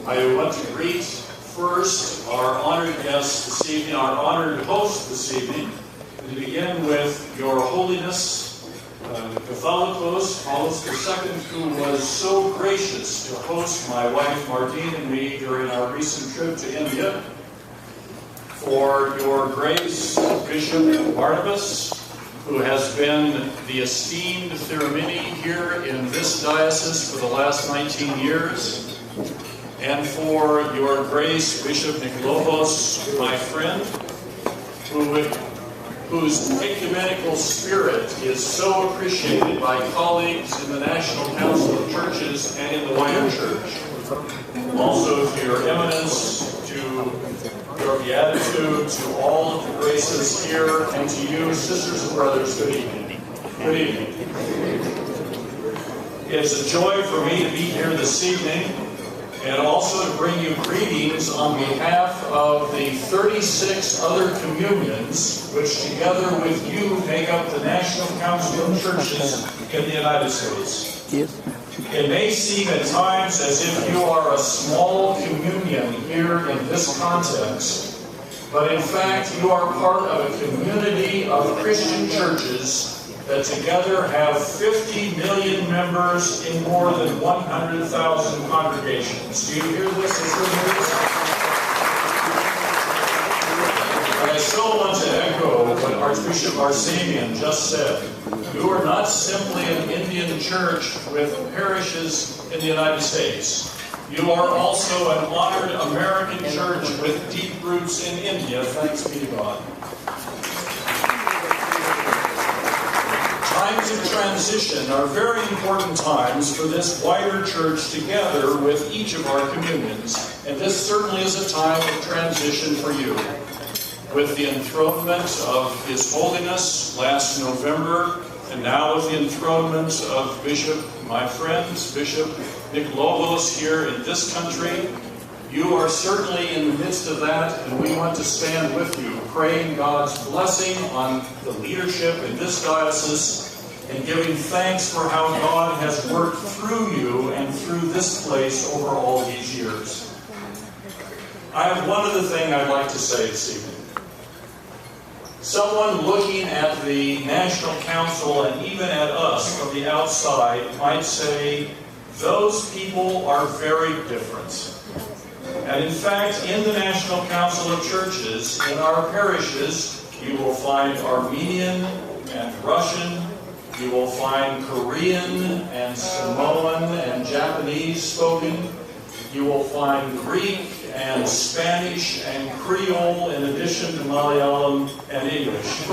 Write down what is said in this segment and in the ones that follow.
I want to greet first our honored guest this evening, our honored host this evening, and to begin with Your Holiness, Catholicos, Paulus II, who was so gracious to host my wife Martine and me during our recent trip to India. For Your Grace, Bishop Barnabas, who has been the esteemed Theramini here in this diocese for the last 19 years. And for Your Grace, Bishop Nikolaos, my friend, whose ecumenical spirit is so appreciated by colleagues in the National Council of Churches and in the wider Church. Also to Your Eminence, to Your Beatitude, to all of the graces here, and to you, sisters and brothers, good evening. Good evening. It's a joy for me to be here this evening, and also to bring you greetings on behalf of the 36 other communions, which together with you make up the National Council of Churches in the United States. Yes. It may seem at times as if you are a small communion here in this context, but in fact you are part of a community of Christian churches that together have 50 million members in more than 100,000 congregations. Do you hear this? And I still want to echo what Archbishop Arsenian just said. You are not simply an Indian church with parishes in the United States. You are also an honored American church with deep roots in India, thanks be to God. Times of transition are very important times for this wider church together with each of our communions. And this certainly is a time of transition for you. With the enthronement of His Holiness last November, and now with the enthronement of my friends, Bishop Nikolaos here in this country, you are certainly in the midst of that, and we want to stand with you, praying God's blessing on the leadership in this diocese, and giving thanks for how God has worked through you and through this place over all these years. I have one other thing I'd like to say this evening. Someone looking at the National Council and even at us from the outside might say, those people are very different. And in fact, in the National Council of Churches, in our parishes, you will find Armenian and Russian, you will find Korean and Samoan and Japanese spoken, you will find Greek and Spanish and Creole in addition to Malayalam and English.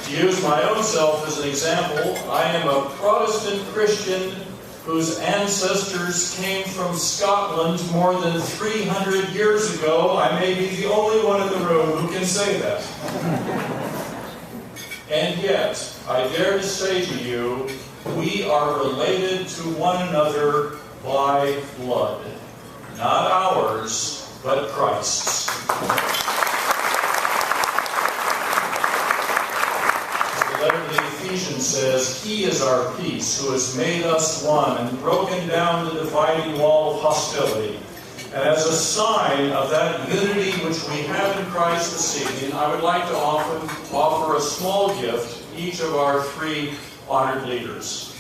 To use my own self as an example, I am a Protestant Christian whose ancestors came from Scotland more than 300 years ago. I may be the only one in the room who can say that. And yet, I dare to say to you, we are related to one another by blood. Not ours, but Christ's. The letter to the Ephesians says, He is our peace, who has made us one and broken down the dividing wall of hostility. And as a sign of that unity which we have in Christ this evening, I would like to offer a small gift to each of our three honored leaders.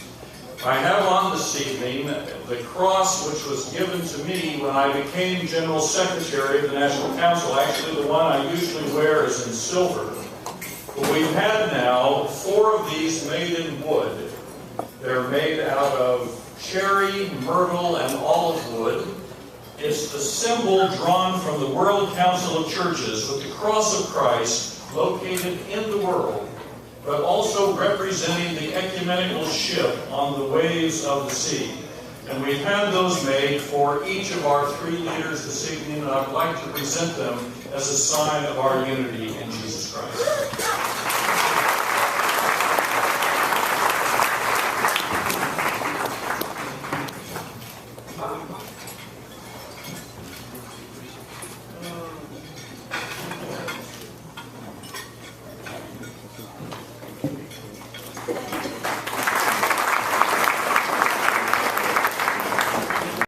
I have on this evening the cross which was given to me when I became General Secretary of the National Council. Actually, the one I usually wear is in silver. But we've had now 4 of these made in wood. They're made out of cherry, myrtle, and olive wood. It's the symbol drawn from the World Council of Churches with the cross of Christ located in the world, but also representing the ecumenical ship on the waves of the sea. And we've had those made for each of our 3 leaders this evening, and I'd like to present them as a sign of our unity in Jesus Christ.